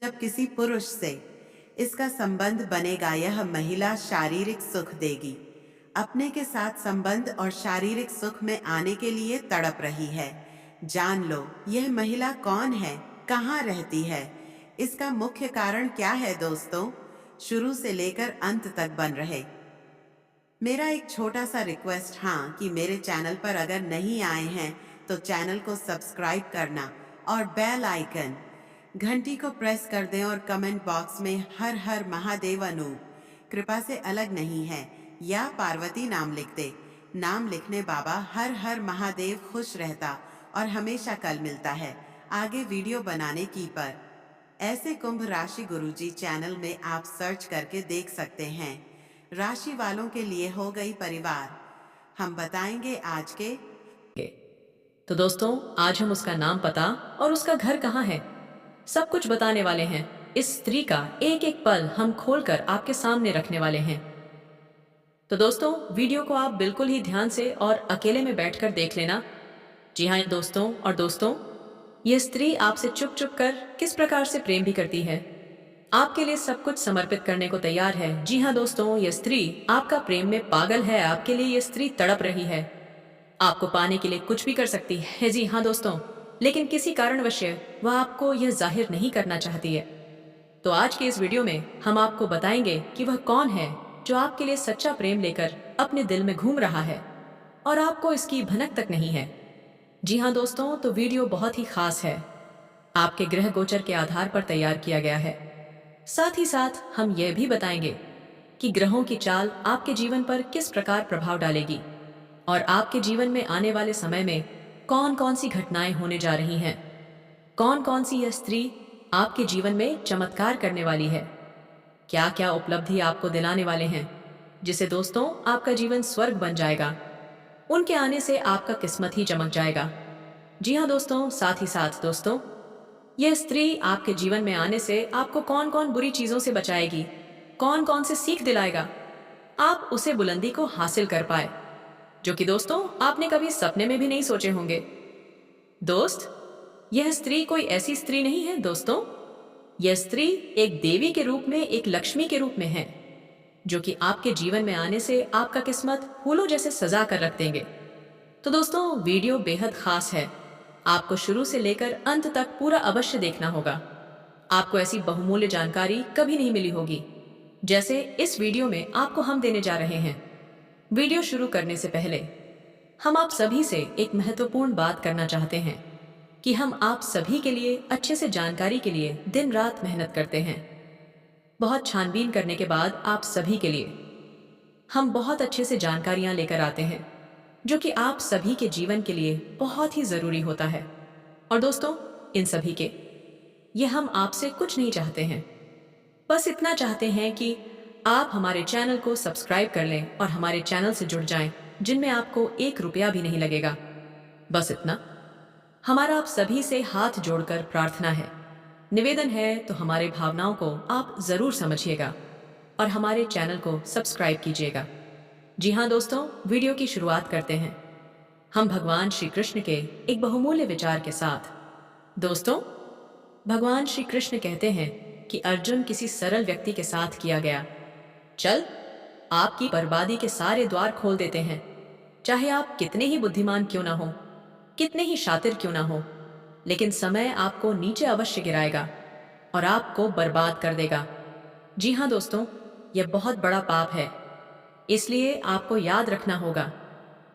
जब किसी पुरुष से इसका संबंध बनेगा, यह महिला शारीरिक सुख देगी। अपने के साथ संबंध और शारीरिक सुख में आने के लिए तड़प रही है। जान लो यह महिला कौन है, कहाँ रहती है, इसका मुख्य कारण क्या है दोस्तों। शुरू से लेकर अंत तक बन रहे। मेरा एक छोटा सा रिक्वेस्ट, हाँ, कि मेरे चैनल पर अगर नहीं आए हैं तो चैनल को सब्सक्राइब करना और बेल आइकन घंटी को प्रेस कर दें और कमेंट बॉक्स में हर हर महादेव अनूप कृपा से अलग नहीं है या पार्वती नाम लिख दे। नाम लिखने बाबा हर हर महादेव खुश रहता और हमेशा कल मिलता है आगे वीडियो बनाने की पर। ऐसे कुंभ राशि गुरुजी चैनल में आप सर्च करके देख सकते हैं। राशि वालों के लिए हो गई परिवार। हम बताएंगे आज के। तो दोस्तों, आज हम उसका नाम, पता और उसका घर कहाँ है सब कुछ बताने वाले हैं। इस स्त्री का एक एक पल हम खोलकर आपके सामने रखने वाले हैं। तो दोस्तों, वीडियो को आप बिल्कुल ही ध्यान से और अकेले में बैठकर देख लेना। जी हाँ दोस्तों, यह स्त्री आपसे चुप चुप कर किस प्रकार से प्रेम भी करती है, आपके लिए सब कुछ समर्पित करने को तैयार है। जी हाँ दोस्तों, यह स्त्री आपका प्रेम में पागल है। आपके लिए यह स्त्री तड़प रही है, आपको पाने के लिए कुछ भी कर सकती है। जी हाँ दोस्तों, लेकिन किसी कारणवश वह आपको यह जाहिर नहीं करना चाहती है। तो आज के इस वीडियो में हम आपको बताएंगे कि वह कौन है जो आपके लिए सच्चा प्रेम लेकर अपने दिल में घूम रहा है और आपको इसकी भनक तक नहीं है। जी हाँ दोस्तों, तो वीडियो बहुत ही खास है, आपके ग्रह गोचर के आधार पर तैयार किया गया है। साथ ही साथ हम यह भी बताएंगे कि ग्रहों की चाल आपके जीवन पर किस प्रकार प्रभाव डालेगी और आपके जीवन में आने वाले समय में कौन कौन सी घटनाएं होने जा रही हैं। कौन कौन सी यह स्त्री आपके जीवन में चमत्कार करने वाली है, क्या क्या उपलब्धि आपको दिलाने वाले हैं, जिसे दोस्तों आपका जीवन स्वर्ग बन जाएगा। उनके आने से आपका किस्मत ही चमक जाएगा। जी हाँ दोस्तों, साथ ही साथ दोस्तों, यह स्त्री आपके जीवन में आने से आपको कौन कौन बुरी चीजों से बचाएगी, कौन कौन से सीख दिलाएगा, आप उसे बुलंदी को हासिल कर पाए, जो कि दोस्तों आपने कभी सपने में भी नहीं सोचे होंगे। दोस्त, यह स्त्री कोई ऐसी स्त्री नहीं है दोस्तों, यह स्त्री एक देवी के रूप में, एक लक्ष्मी के रूप में है, जो कि आपके जीवन में आने से आपका किस्मत फूलों जैसे सजा कर रख देंगे। तो दोस्तों, वीडियो बेहद खास है, आपको शुरू से लेकर अंत तक पूरा अवश्य देखना होगा। आपको ऐसी बहुमूल्य जानकारी कभी नहीं मिली होगी जैसे इस वीडियो में आपको हम देने जा रहे हैं। वीडियो शुरू करने से पहले हम आप सभी से एक महत्वपूर्ण बात करना चाहते हैं कि हम आप सभी के लिए अच्छे से जानकारी के लिए दिन रात मेहनत करते हैं। बहुत छानबीन करने के बाद आप सभी के लिए हम बहुत अच्छे से जानकारियां लेकर आते हैं, जो कि आप सभी के जीवन के लिए बहुत ही जरूरी होता है। और दोस्तों, इन सभी के ये हम आपसे कुछ नहीं चाहते हैं, बस इतना चाहते हैं कि आप हमारे चैनल को सब्सक्राइब कर लें और हमारे चैनल से जुड़ जाएं, जिनमें आपको 1 रुपया भी नहीं लगेगा। बस इतना। हमारा आप सभी से हाथ जोड़कर प्रार्थना है, निवेदन है, तो हमारे भावनाओं को आप जरूर समझिएगा और हमारे चैनल को सब्सक्राइब कीजिएगा। जी हाँ दोस्तों, वीडियो की शुरुआत करते हैं हम भगवान श्री कृष्ण के एक बहुमूल्य विचार के साथ। दोस्तों, भगवान श्री कृष्ण कहते हैं कि अर्जुन किसी सरल व्यक्ति के साथ किया गया चल आपकी बर्बादी के सारे द्वार खोल देते हैं, चाहे आप कितने ही बुद्धिमान क्यों ना हो, कितने ही शातिर क्यों ना हो, लेकिन समय आपको नीचे अवश्य गिराएगा और आपको बर्बाद कर देगा। जी हाँ दोस्तों, यह बहुत बड़ा पाप है, इसलिए आपको याद रखना होगा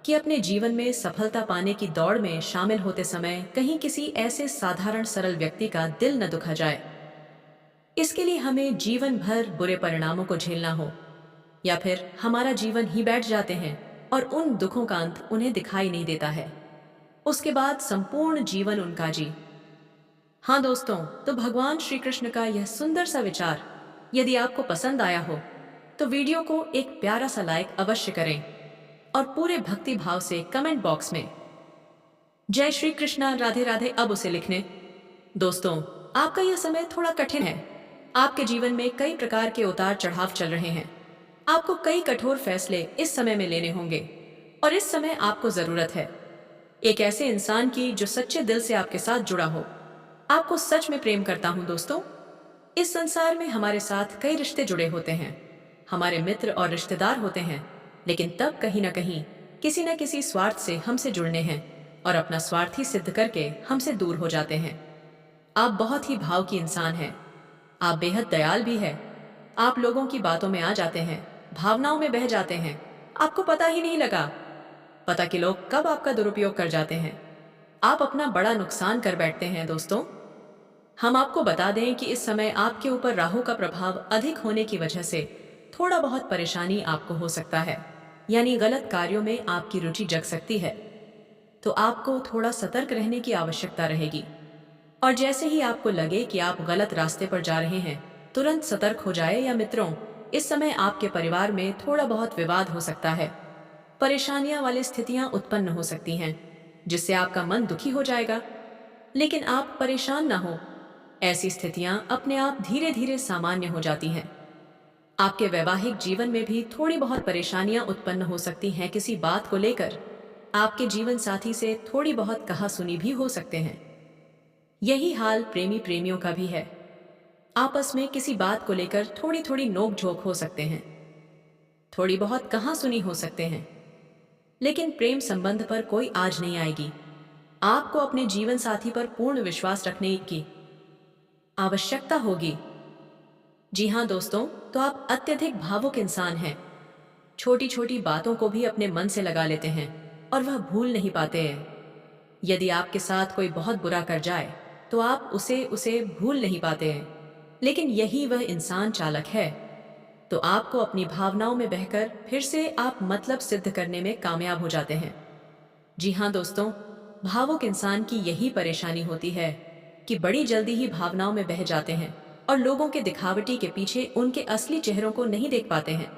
कि अपने जीवन में सफलता पाने की दौड़ में शामिल होते समय कहीं किसी ऐसे साधारण सरल व्यक्ति का दिल न दुखा जाए। इसके लिए हमें जीवन भर बुरे परिणामों को झेलना हो या फिर हमारा जीवन ही बैठ जाते हैं और उन दुखों का अंत उन्हें दिखाई नहीं देता है, उसके बाद संपूर्ण जीवन उनका जी। हाँ दोस्तों, तो भगवान श्री कृष्ण का यह सुंदर सा विचार यदि आपको पसंद आया हो तो वीडियो को एक प्यारा सा लाइक अवश्य करें और पूरे भक्ति भाव से कमेंट बॉक्स में जय श्री कृष्णा राधे राधे अब उसे लिखने। दोस्तों, आपका यह समय थोड़ा कठिन है, आपके जीवन में कई प्रकार के उतार चढ़ाव चल रहे हैं, आपको कई कठोर फैसले इस समय में लेने होंगे और इस समय आपको जरूरत है एक ऐसे इंसान की जो सच्चे दिल से आपके साथ जुड़ा हो, आपको सच में प्रेम करता हूं दोस्तों। इस संसार में हमारे साथ कई रिश्ते जुड़े होते हैं, हमारे मित्र और रिश्तेदार होते हैं, लेकिन तब कहीं ना कहीं किसी न किसी स्वार्थ से हमसे जुड़ने हैं और अपना स्वार्थी सिद्ध करके हमसे दूर हो जाते हैं। आप बहुत ही भाव की इंसान हैं। आप बेहद दयाल भी है। आप लोगों की बातों में आ जाते हैं, भावनाओं में बह जाते हैं। आपको पता ही नहीं लगा पता कि लोग कब आपका दुरुपयोग कर जाते हैं। आप अपना बड़ा नुकसान कर बैठते हैं दोस्तों। हम आपको बता दें कि इस समय आपके ऊपर राहु का प्रभाव अधिक होने की वजह से थोड़ा बहुत परेशानी आपको हो सकता है, यानी गलत कार्यों में आपकी रुचि जग सकती है। तो आपको थोड़ा सतर्क रहने की आवश्यकता रहेगी। और जैसे ही आपको लगे कि आप गलत रास्ते पर जा रहे हैं, तुरंत सतर्क हो जाए। या मित्रों, इस समय आपके परिवार में थोड़ा बहुत विवाद हो सकता है, परेशानियां वाली स्थितियां उत्पन्न हो सकती हैं, जिससे आपका मन दुखी हो जाएगा। लेकिन आप परेशान ना हो, ऐसी स्थितियां अपने आप धीरे धीरे सामान्य हो जाती हैं। आपके वैवाहिक जीवन में भी थोड़ी बहुत परेशानियां उत्पन्न हो सकती हैं किसी बात को लेकर। आपके जीवन साथी से थोड़ी बहुत कहासुनी भी हो सकते हैं। यही हाल प्रेमी प्रेमियों का भी है। आपस में किसी बात को लेकर थोड़ी थोड़ी नोक झोंक हो सकते हैं, थोड़ी बहुत कहासुनी हो सकते हैं, लेकिन प्रेम संबंध पर कोई आज नहीं आएगी। आपको अपने जीवन साथी पर पूर्ण विश्वास रखने की आवश्यकता होगी। जी हाँ दोस्तों, तो आप अत्यधिक भावुक इंसान हैं। छोटी छोटी बातों को भी अपने मन से लगा लेते हैं और वह भूल नहीं पाते हैं। यदि आपके साथ कोई बहुत बुरा कर जाए तो आप उसे उसे भूल नहीं पाते हैं, लेकिन यही वह इंसान चालक है। तो आपको अपनी भावनाओं में बहकर फिर से आप मतलब सिद्ध करने में कामयाब हो जाते हैं। जी हाँ दोस्तों, भावुक इंसान की यही परेशानी होती है कि बड़ी जल्दी ही भावनाओं में बह जाते हैं और लोगों के दिखावटी के पीछे उनके असली चेहरों को नहीं देख पाते हैं।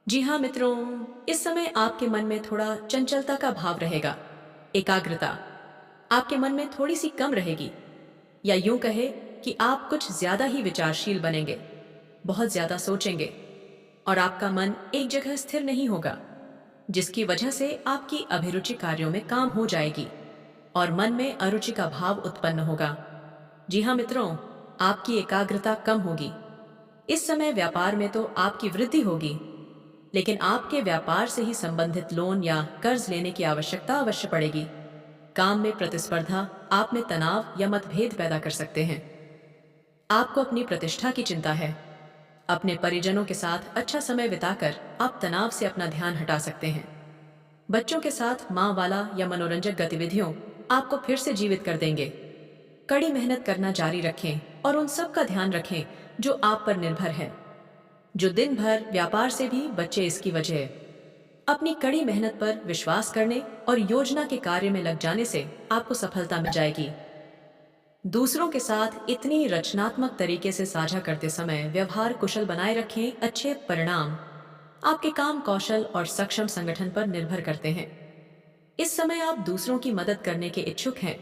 जी हाँ मित्रों, इस समय आपके मन में थोड़ा चंचलता का भाव रहेगा। एकाग्रता आपके मन में थोड़ी सी कम रहेगी, या यूं कहे कि आप कुछ ज्यादा ही विचारशील बनेंगे, बहुत ज्यादा सोचेंगे और आपका मन एक जगह स्थिर नहीं होगा, जिसकी वजह से आपकी अभिरुचि कार्यों में काम हो जाएगी और मन में अरुचि का भाव उत्पन्न होगा। जी हाँ मित्रों, आपकी एकाग्रता कम होगी। इस समय व्यापार में तो आपकी वृद्धि होगी, लेकिन आपके व्यापार से ही संबंधित लोन या कर्ज लेने की आवश्यकता अवश्य पड़ेगी। काम में प्रतिस्पर्धा आप में तनाव या मतभेद पैदा कर सकते हैं। आपको अपनी प्रतिष्ठा की चिंता है। अपने परिजनों के साथ अच्छा समय बिताकर आप तनाव से अपना ध्यान हटा सकते हैं। बच्चों के साथ माँ वाला या मनोरंजक गतिविधियों आपको फिर से जीवित कर देंगे। कड़ी मेहनत करना जारी रखें और उन सब का ध्यान रखें जो आप पर निर्भर है, जो दिन भर व्यापार से भी बचे। इसकी वजह अपनी कड़ी मेहनत पर विश्वास करने और योजना के कार्य में लग जाने से आपको सफलता मिल जाएगी। दूसरों के साथ इतनी रचनात्मक तरीके से साझा करते समय व्यवहार कुशल बनाए रखें। अच्छे परिणाम आपके काम कौशल और सक्षम संगठन पर निर्भर करते हैं। इस समय आप दूसरों की मदद करने के इच्छुक हैं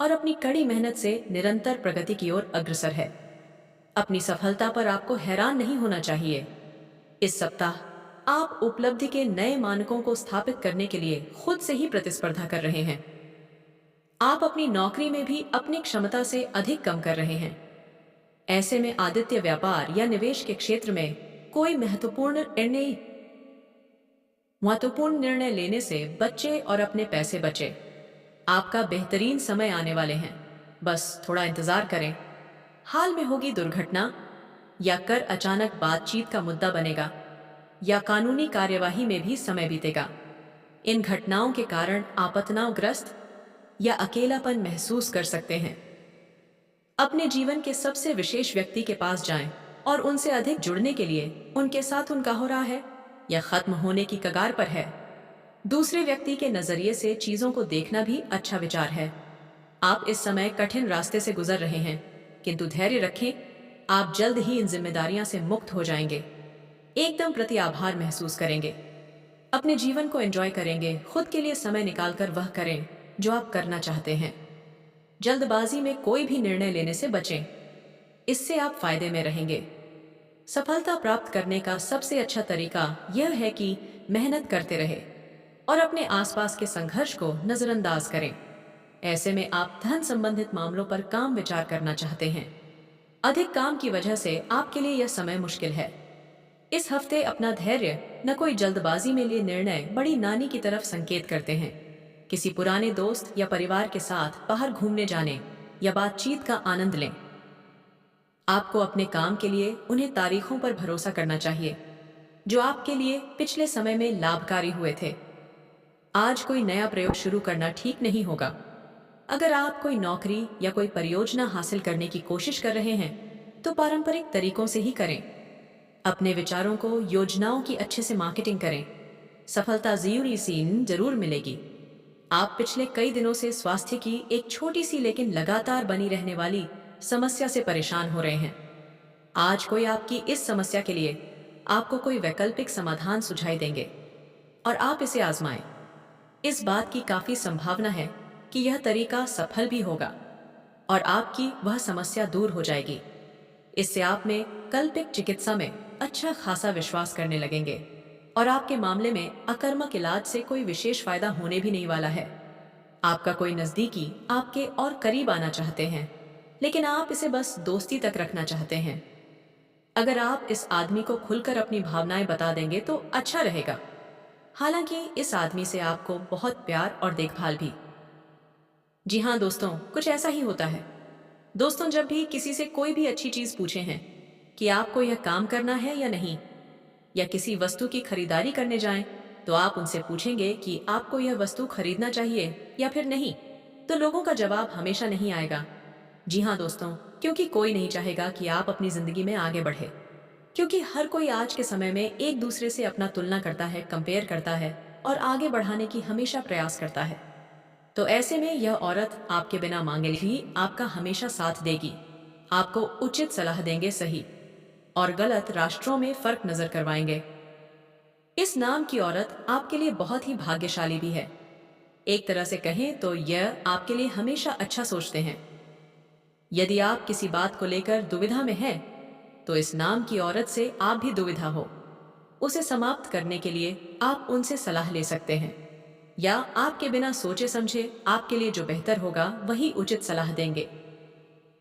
और अपनी कड़ी मेहनत से निरंतर प्रगति की ओर अग्रसर है। अपनी सफलता पर आपको हैरान नहीं होना चाहिए। इस सप्ताह आप उपलब्धि के नए मानकों को स्थापित करने के लिए खुद से ही प्रतिस्पर्धा कर रहे हैं। आप अपनी नौकरी में भी अपनी क्षमता से अधिक कम कर रहे हैं। ऐसे में आदित्य व्यापार या निवेश के क्षेत्र में कोई महत्वपूर्ण निर्णय लेने से बच्चे और अपने पैसे बचे। आपका बेहतरीन समय आने वाले हैं, बस थोड़ा इंतजार करें। हाल में होगी दुर्घटना या कर अचानक बातचीत का मुद्दा बनेगा या कानूनी कार्यवाही में भी समय बीतेगा। इन घटनाओं के कारण आप तनावग्रस्त या अकेलापन महसूस कर सकते हैं। अपने जीवन के सबसे विशेष व्यक्ति के पास जाएं और उनसे अधिक जुड़ने के लिए उनके साथ उनका हो रहा है या खत्म होने की कगार पर है। दूसरे व्यक्ति के नजरिए से चीजों को देखना भी अच्छा विचार है। आप इस समय कठिन रास्ते से गुजर रहे हैं, किंतु धैर्य रखें, आप जल्द ही इन जिम्मेदारियों से मुक्त हो जाएंगे। एकदम प्रति आभार महसूस करेंगे। अपने जीवन को एंजॉय करेंगे। खुद के लिए समय निकालकर वह करें जो आप करना चाहते हैं। जल्दबाजी में कोई भी निर्णय लेने से बचें, इससे आप फायदे में रहेंगे। सफलता प्राप्त करने का सबसे अच्छा तरीका यह है कि मेहनत करते रहे और अपने आसपास के संघर्ष को नजरअंदाज करें। ऐसे में आप धन संबंधित मामलों पर काम विचार करना चाहते हैं। अधिक काम की वजह से आपके लिए यह समय मुश्किल है। इस हफ्ते अपना धैर्य, न कोई जल्दबाजी में लिए निर्णय बड़ी नानी की तरफ संकेत करते हैं। किसी पुराने दोस्त या परिवार के साथ बाहर घूमने जाने या बातचीत का आनंद लें। आपको अपने काम के लिए उन्हें तारीखों पर भरोसा करना चाहिए जो आपके लिए पिछले समय में लाभकारी हुए थे। आज कोई नया प्रयोग शुरू करना ठीक नहीं होगा। अगर आप कोई नौकरी या कोई परियोजना हासिल करने की कोशिश कर रहे हैं तो पारंपरिक तरीकों से ही करें। अपने विचारों को, योजनाओं की अच्छे से मार्केटिंग करें। सफलता जरूर मिलेगी। आप पिछले कई दिनों से स्वास्थ्य की एक छोटी सी लेकिन लगातार बनी रहने वाली समस्या से परेशान हो रहे हैं। आज कोई आपकी इस समस्या के लिए आपको कोई वैकल्पिक समाधान सुझाई देंगे और आप इसे आजमाएं। इस बात की काफी संभावना है कि यह तरीका सफल भी होगा और आपकी वह समस्या दूर हो जाएगी। इससे आप में कल्पिक चिकित्सा में अच्छा खासा विश्वास करने लगेंगे और आपके मामले में अकर्मक इलाज से कोई विशेष फायदा होने भी नहीं वाला है। आपका कोई नजदीकी आपके और करीब आना चाहते हैं, लेकिन आप इसे बस दोस्ती तक रखना चाहते हैं। अगर आप इस आदमी को खुलकर अपनी भावनाएं बता देंगे तो अच्छा रहेगा। हालांकि इस आदमी से आपको बहुत प्यार और देखभाल भी। जी हाँ दोस्तों, कुछ ऐसा ही होता है। दोस्तों, जब भी किसी से कोई भी अच्छी चीज पूछे हैं कि आपको यह काम करना है या नहीं, या किसी वस्तु की खरीदारी करने जाएं, तो आप उनसे पूछेंगे कि आपको यह वस्तु खरीदना चाहिए या फिर नहीं, तो लोगों का जवाब हमेशा नहीं आएगा। जी हाँ दोस्तों, क्योंकि कोई नहीं चाहेगा कि आप अपनी जिंदगी में आगे बढ़े। क्योंकि हर कोई आज के समय में एक दूसरे से अपना तुलना करता है, कंपेयर करता है और आगे बढ़ाने की हमेशा प्रयास करता है। तो ऐसे में यह औरत आपके बिना मांगे भी आपका हमेशा साथ देगी। आपको उचित सलाह देंगे, सही और गलत राष्ट्रों में फर्क नजर करवाएंगे। इस नाम की औरत आपके लिए बहुत ही भाग्यशाली भी है। एक तरह से कहें तो यह आपके लिए हमेशा अच्छा सोचते हैं। यदि आप किसी बात को लेकर दुविधा में हैं, तो इस नाम की औरत से आप भी दुविधा हो, उसे समाप्त करने के लिए आप उनसे सलाह ले सकते हैं, या आपके बिना सोचे समझे आपके लिए जो बेहतर होगा वही उचित सलाह देंगे।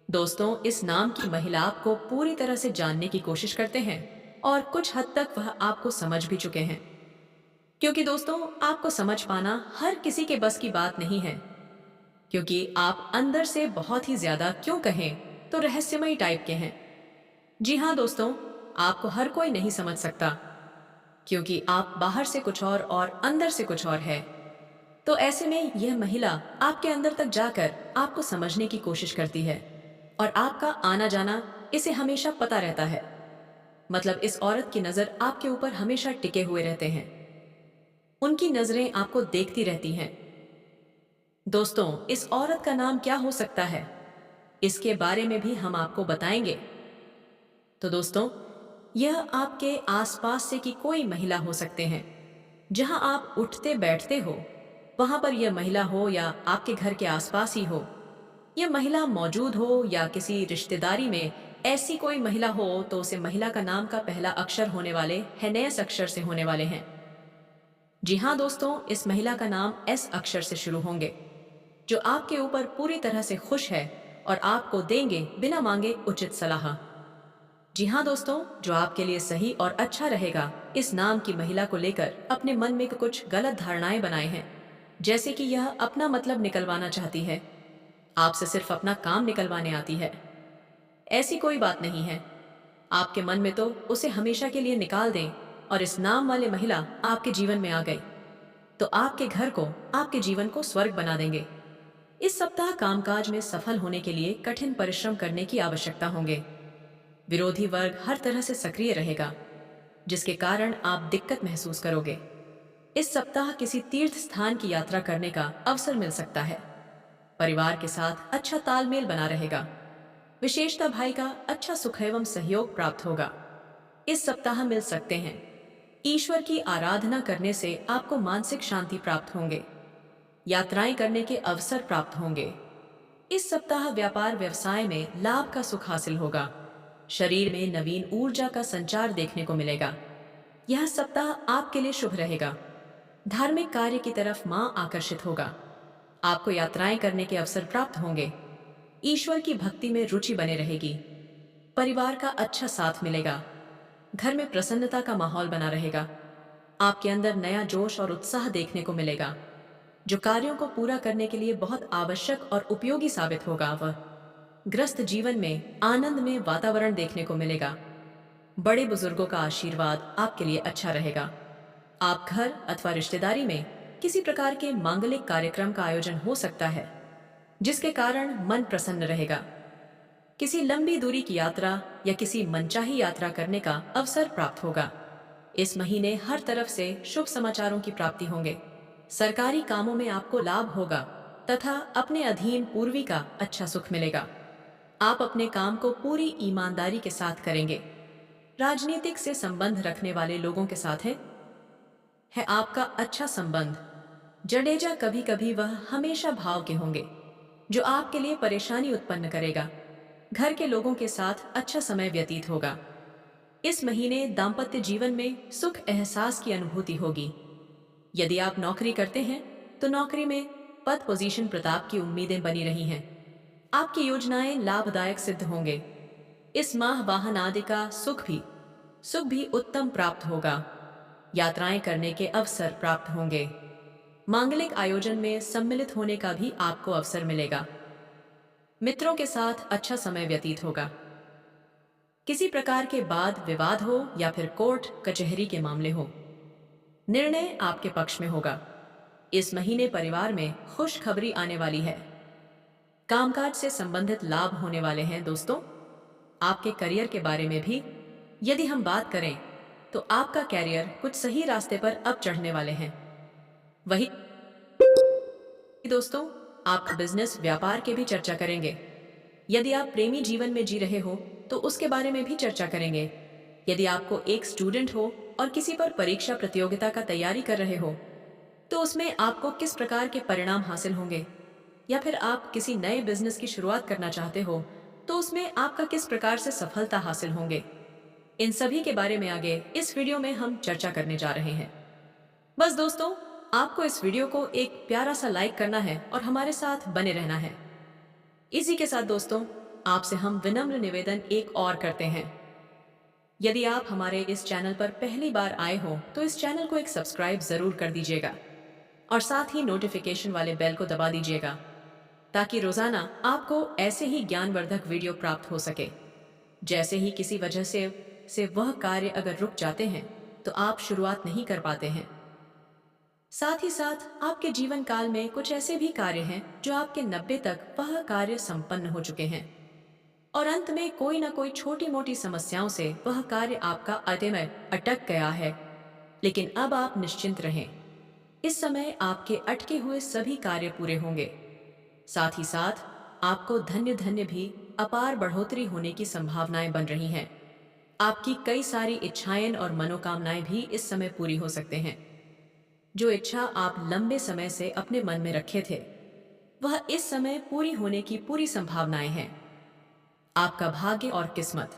दोस्तों, इस नाम की महिला आपको पूरी तरह से जानने की कोशिश करते हैं और कुछ हद तक वह आपको समझ भी चुके हैं। क्योंकि दोस्तों, आपको समझ पाना हर किसी के बस की बात नहीं है, क्योंकि आप अंदर से बहुत ही ज्यादा, क्यों कहें तो रहस्यमयी टाइप के हैं। जी हाँ दोस्तों, आपको हर कोई नहीं समझ सकता, क्योंकि आप बाहर से कुछ और अंदर से कुछ और है। तो ऐसे में यह महिला आपके अंदर तक जाकर आपको समझने की कोशिश करती है और आपका आना जाना इसे हमेशा पता रहता है। मतलब इस औरत की नजर आपके ऊपर हमेशा टिके हुए रहते हैं। उनकी नजरें आपको देखती रहती हैं। दोस्तों, इस औरत का नाम क्या हो सकता है, इसके बारे में भी हम आपको बताएंगे। तो दोस्तों, यह आपके आसपास से की कोई महिला हो सकते हैं। जहां आप उठते बैठते हो वहां पर यह महिला हो, या आपके घर के आसपास ही हो। यह महिला मौजूद हो या किसी रिश्तेदारी में ऐसी कोई महिला हो, तो उसे महिला का नाम का पहला अक्षर होने वाले हेनेस अक्षर से होने वाले हैं। जी हाँ दोस्तों, इस महिला का नाम एस अक्षर से शुरू होंगे, जो आपके ऊपर पूरी तरह से खुश है और आपको देंगे बिना मांगे उचित सलाह। जी हाँ दोस्तों, जो आपके लिए सही और अच्छा रहेगा। इस नाम की महिला को लेकर अपने मन में कुछ गलत धारणाएं बनाए हैं, जैसे कि यह अपना मतलब निकलवाना चाहती है, आपसे सिर्फ अपना काम निकलवाने आती है। ऐसी कोई बात नहीं है। आपके मन में तो उसे हमेशा के लिए निकाल दें और इस नाम वाले महिला आपके जीवन में आ गई तो आपके घर को, आपके जीवन को स्वर्ग बना देंगे। इस सप्ताह कामकाज में सफल होने के लिए कठिन परिश्रम करने की आवश्यकता होंगे। विरोधी वर्ग हर तरह से सक्रिय रहेगा, जिसके कारण आप दिक्कत महसूस करोगे। इस सप्ताह किसी तीर्थ स्थान की यात्रा करने का अवसर मिल सकता है। परिवार के साथ अच्छा तालमेल बना रहेगा। विशेषता भाई का अच्छा सुख एवं सहयोग प्राप्त होगा। इस सप्ताह मिल सकते हैं। ईश्वर की आराधना करने से आपको मानसिक शांति प्राप्त होंगे। यात्राएं करने के अवसर प्राप्त होंगे। इस सप्ताह व्यापार व्यवसाय में लाभ का सुख हासिल होगा। शरीर में नवीन ऊर्जा का संचार देखने को मिलेगा। यह सप्ताह आपके लिए शुभ रहेगा। धार्मिक कार्य की तरफ मां आकर्षित होगा। आपको यात्राएं करने के अवसर प्राप्त होंगे। ईश्वर की भक्ति में रुचि बने रहेगी। परिवार का अच्छा साथ मिलेगा। घर में प्रसन्नता का माहौल बना रहेगा। आपके अंदर नया जोश और उत्साह देखने को मिलेगा, जो कार्यों को पूरा करने के लिए बहुत आवश्यक और उपयोगी साबित होगा। वह ग्रस्त जीवन में आनंद में वातावरण देखने को मिलेगा। बड़े बुजुर्गों का आशीर्वाद आपके लिए अच्छा रहेगा। आप घर अथवा रिश्तेदारी में किसी प्रकार के मांगलिक कार्यक्रम का आयोजन हो सकता है, जिसके कारण मन प्रसन्न रहेगा। किसी लंबी दूरी की यात्रा या किसी मनचाही यात्रा करने का अवसर प्राप्त होगा। इस महीने हर तरफ से शुभ समाचारों की प्राप्ति होंगे। सरकारी कामों में आपको लाभ होगा तथा अपने अधीन पूर्वी का अच्छा सुख मिलेगा। आप अपने काम को पूरी ईमानदारी के साथ करेंगे। राजनीतिक से संबंध रखने वाले लोगों के साथ है आपका अच्छा संबंध। जडेजा कभी कभी वह हमेशा भाव के होंगे, जो आपके लिए परेशानी उत्पन्न करेगा। घर के लोगों के साथ अच्छा समय व्यतीत होगा। इस महीने दाम्पत्य जीवन में सुख एहसास की अनुभूति होगी। यदि आप नौकरी करते हैं तो नौकरी में पद पोजीशन प्रताप की उम्मीदें बनी रही हैं। आपकी योजनाएं लाभदायक सिद्ध होंगे। इस माह वाहन आदि का सुख भी उत्तम प्राप्त होगा। यात्राएं करने के अवसर प्राप्त होंगे। मांगलिक आयोजन में सम्मिलित होने का भी आपको अवसर मिलेगा। मित्रों के साथ अच्छा समय व्यतीत होगा। किसी प्रकार के वाद विवाद हो या फिर कोर्ट कचहरी के मामले हो, निर्णय आपके पक्ष में होगा। इस महीने परिवार में खुशखबरी आने वाली है। कामकाज से संबंधित लाभ होने वाले हैं। दोस्तों, आपके करियर के बारे में भी यदि हम बात करें तो आपका कैरियर कुछ सही रास्ते पर अब चढ़ने वाले हैं। वही दोस्तों, आप बिजनेस व्यापार के भी चर्चा करेंगे। यदि आप प्रेमी जीवन में जी रहे हो तो उसके बारे में भी चर्चा करेंगे। यदि आपको एक स्टूडेंट हो और किसी पर परीक्षा प्रतियोगिता का तैयारी कर रहे हो तो उसमें आपको किस प्रकार के परिणाम हासिल होंगे, या फिर आप किसी नए बिजनेस की शुरुआत करना चाहते हो तो उसमें आपका किस प्रकार से सफलता हासिल होंगे, इन सभी के बारे में आगे इस वीडियो में हम चर्चा करने जा रहे हैं। बस दोस्तों, आपको इस वीडियो को एक प्यारा सा लाइक करना है और हमारे साथ बने रहना है। इसी के साथ दोस्तों, आपसे हम विनम्र निवेदन एक और करते हैं। यदि आप हमारे इस चैनल पर पहली बार आए हो तो इस चैनल को एक सब्सक्राइब जरूर कर दीजिएगा और साथ ही नोटिफिकेशन वाले बेल को दबा दीजिएगा, ताकि रोजाना आपको ऐसे ही ज्ञानवर्धक वीडियो प्राप्त हो सके। जैसे ही किसी वजह से वह कार्य अगर रुक जाते हैं तो आप शुरुआत नहीं कर पाते हैं। साथ ही साथ आपके जीवन काल में कुछ ऐसे भी कार्य हैं जो आपके 90 तक वह कार्य संपन्न हो चुके हैं और अंत में कोई ना कोई छोटी मोटी समस्याओं से वह कार्य आपका अंत में अटक गया है। लेकिन अब आप निश्चिंत रहें, इस समय आपके अटके हुए सभी कार्य पूरे होंगे। साथ ही साथ आपको धन्य धन्य भी अपार बढ़ोतरी होने की संभावनाएं बन रही हैं। आपकी कई सारी इच्छाएं और मनोकामनाएं भी इस समय पूरी हो सकते हैं। जो इच्छा आप लंबे समय से अपने मन में रखे थे वह इस समय पूरी होने की पूरी संभावनाएं हैं। आपका भाग्य और किस्मत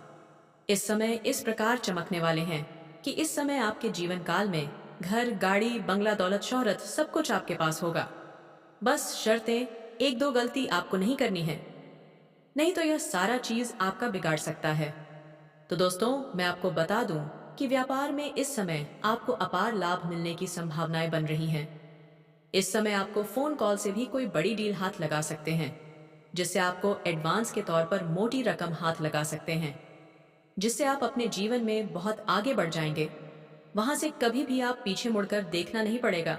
इस समय इस प्रकार चमकने वाले हैं कि इस समय आपके जीवन काल में घर, गाड़ी, बंगला, दौलत, शोहरत सब कुछ आपके पास होगा। बस शर्तें, एक दो गलती आपको नहीं करनी है, नहीं तो यह सारा चीज आपका बिगाड़ सकता है। तो दोस्तों, मैं आपको बता दूं कि व्यापार में इस समय आपको अपार लाभ मिलने की संभावनाएं बन रही हैं। इस समय आपको फोन कॉल से भी कोई बड़ी डील हाथ लगा सकते हैं, जिससे आपको एडवांस के तौर पर मोटी रकम हाथ लगा सकते हैं, जिससे आप अपने जीवन में बहुत आगे बढ़ जाएंगे। वहां से कभी भी आप पीछे मुड़कर देखना नहीं पड़ेगा।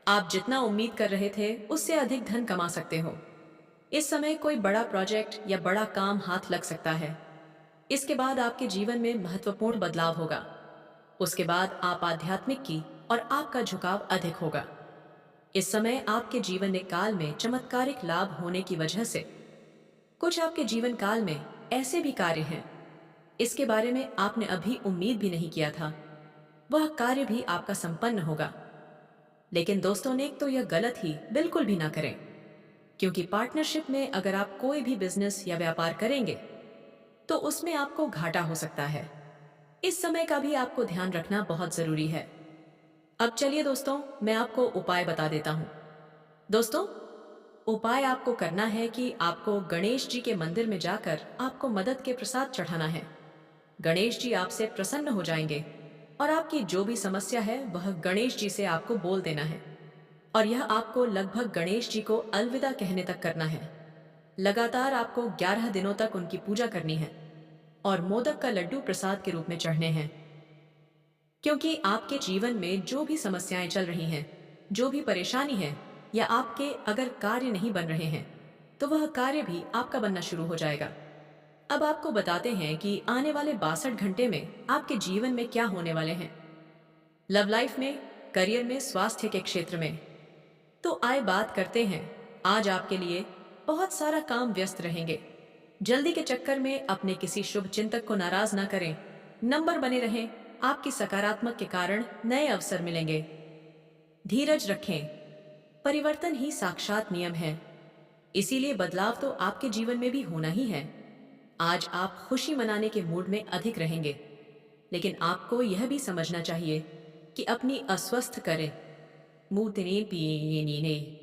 आप जितना उम्मीद कर रहे थे उससे अधिक धन कमा सकते हो। इस समय कोई बड़ा प्रोजेक्ट या बड़ा काम हाथ लग सकता है। इसके बाद आपके जीवन में महत्वपूर्ण बदलाव होगा। उसके बाद आप आध्यात्मिक की और आपका झुकाव अधिक होगा। इस समय आपके जीवन काल में चमत्कारिक लाभ होने की वजह से कुछ आपके जीवन काल में ऐसे भी कार्य हैं, इसके बारे में आपने अभी उम्मीद भी नहीं किया था, वह कार्य भी आपका संपन्न होगा। लेकिन दोस्तों ने तो यह गलत ही बिल्कुल भी ना करें, क्योंकि पार्टनरशिप में अगर आप कोई भी बिजनेस या व्यापार करेंगे तो उसमें आपको घाटा हो सकता है। इस समय का भी आपको ध्यान रखना बहुत जरूरी है। अब चलिए दोस्तों, मैं आपको उपाय बता देता हूं। दोस्तों, उपाय आपको करना है कि आपको गणेश जी के मंदिर में जाकर आपको मदद के प्रसाद चढ़ाना है। गणेश जी आपसे प्रसन्न हो जाएंगे और आपकी जो भी समस्या है वह गणेश जी से आपको बोल देना है। और यह आपको लगभग गणेश जी को अलविदा कहने तक करना है। लगातार आपको 11 दिनों तक उनकी पूजा करनी है और मोदक का लड्डू प्रसाद के रूप में चढ़ने हैं। क्योंकि आपके जीवन में जो भी समस्याएं चल रही हैं, जो भी परेशानी है, या आपके अगर कार्य नहीं बन रहे हैं, तो वह कार्य भी आपका बनना शुरू हो जाएगा। अब आपको बताते हैं कि आने वाले 62 घंटे में आपके जीवन में क्या होने वाले हैं। लव लाइफ में, करियर में, स्वास्थ्य के क्षेत्र में। तो आए बात करते हैं। आज आपके लिए बहुत सारा काम व्यस्त रहेंगे। जल्दी के चक्कर में अपने किसी शुभ चिंतक को नाराज ना करें। नंबर बने रहें। आपकी सकारात्मक के कारण नए अवसर मिलेंगे। धीरज रखें। परिवर्तन ही साक्षात नियम है, इसीलिए बदलाव तो आपके जीवन में भी होना ही है। आज आप खुशी मनाने के मूड में अधिक रहेंगे, लेकिन आपको यह भी समझना चाहिए कि अपनी अस्वस्थ करें मूतने पिए नीने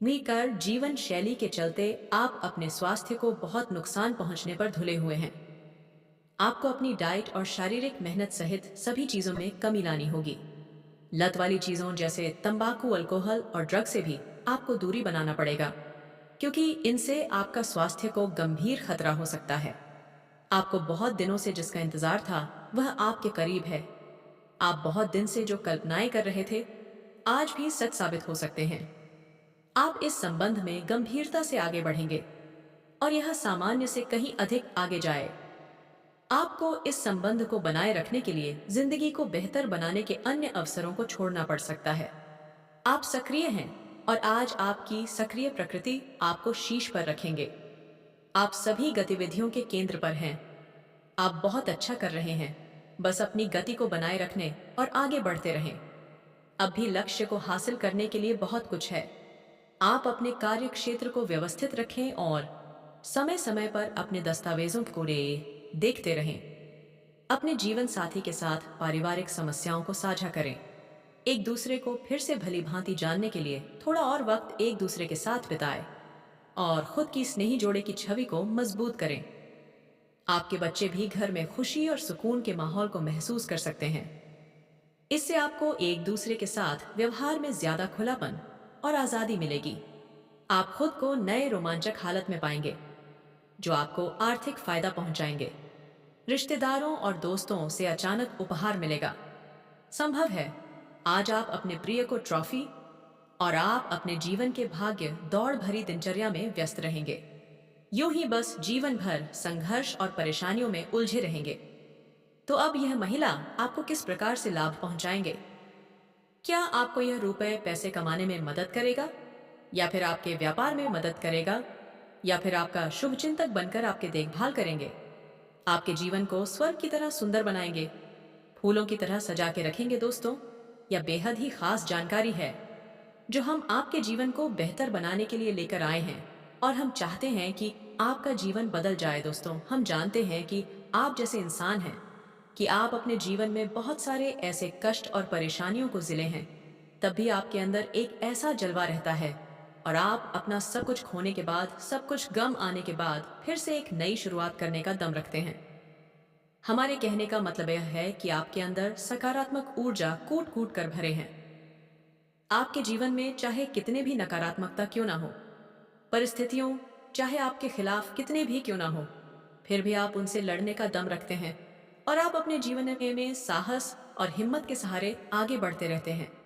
मिलकर जीवन शैली के चलते आप अपने स्वास्थ्य को बहुत नुकसान पहुंचने पर धुले हुए हैं। आपको अपनी डाइट और शारीरिक मेहनत सहित सभी चीजों में कमी लानी होगी। लत वाली चीजों जैसे तंबाकू, अल्कोहल और ड्रग से भी आपको दूरी बनाना पड़ेगा, क्योंकि इनसे आपका स्वास्थ्य को गंभीर खतरा हो सकता है। आपको बहुत दिनों से जिसका इंतजार था वह आपके करीब है। आप बहुत दिन से जो कल्पनाएं कर रहे थे आज भी सच साबित हो सकते हैं। आप इस संबंध में गंभीरता से आगे बढ़ेंगे और यह सामान्य से कहीं अधिक आगे जाए। आपको इस संबंध को बनाए रखने के लिए जिंदगी को बेहतर बनाने के अन्य अवसरों को छोड़ना पड़ सकता है। आप सक्रिय हैं और आज आपकी सक्रिय प्रकृति आपको शीश पर रखेंगे। आप सभी गतिविधियों के केंद्र पर हैं। आप बहुत अच्छा कर रहे हैं। बस अपनी गति को बनाए रखने और आगे बढ़ते रहें। अब भी लक्ष्य को हासिल करने के लिए बहुत कुछ है। आप अपने कार्य क्षेत्र को व्यवस्थित रखें और समय समय पर अपने दस्तावेजों को देखते रहें। अपने जीवन साथी के साथ पारिवारिक समस्याओं को साझा करें। एक दूसरे को फिर से भली भांति जानने के लिए थोड़ा और वक्त एक दूसरे के साथ बिताएं और खुद की स्नेही जोड़े की छवि को मजबूत करें। आपके बच्चे भी घर में खुशी और सुकून के माहौल को महसूस कर सकते हैं। इससे आपको एक दूसरे के साथ व्यवहार में ज्यादा खुलापन और आजादी मिलेगी। आप खुद को नए रोमांचक हालत में पाएंगे जो आपको आर्थिक फायदा पहुंचाएंगे। रिश्तेदारों और दोस्तों से अचानक उपहार मिलेगा। संभव है आज आप अपने प्रिय को ट्रॉफी और आप अपने जीवन के भाग्य दौड़ भरी दिनचर्या में व्यस्त रहेंगे। यूं ही बस जीवन भर संघर्ष और परेशानियों में उलझे रहेंगे। तो अब यह महिला आपको किस प्रकार से लाभ पहुंचाएंगे? क्या आपको यह रुपए पैसे कमाने में मदद करेगा, या फिर आपके व्यापार में मदद करेगा, या फिर आपका शुभ चिंतक बनकर आपके देखभाल करेंगे? आपके जीवन को स्वर्ग की तरह सुंदर बनाएंगे, फूलों की तरह सजा के रखेंगे दोस्तों। यह बेहद ही खास जानकारी है जो हम आपके जीवन को बेहतर बनाने के लिए लेकर आए हैं और हम चाहते हैं कि आपका जीवन बदल जाए दोस्तों। हम जानते हैं कि आप जैसे इंसान हैं, कि आप अपने जीवन में बहुत सारे ऐसे कष्ट और परेशानियों को जिले हैं, तब भी आपके अंदर एक ऐसा जलवा रहता है और आप अपना सब कुछ खोने के बाद, सब कुछ गम आने के बाद फिर से एक नई शुरुआत करने का दम रखते हैं। हमारे कहने का मतलब यह है कि आपके अंदर सकारात्मक ऊर्जा कूट कूट कर भरे हैं। आपके जीवन में चाहे कितने भी नकारात्मकता क्यों ना हो, परिस्थितियों चाहे आपके खिलाफ कितने भी क्यों ना हो, फिर भी आप उनसे लड़ने का दम रखते हैं और आप अपने जीवन में साहस और हिम्मत के सहारे आगे बढ़ते रहते हैं।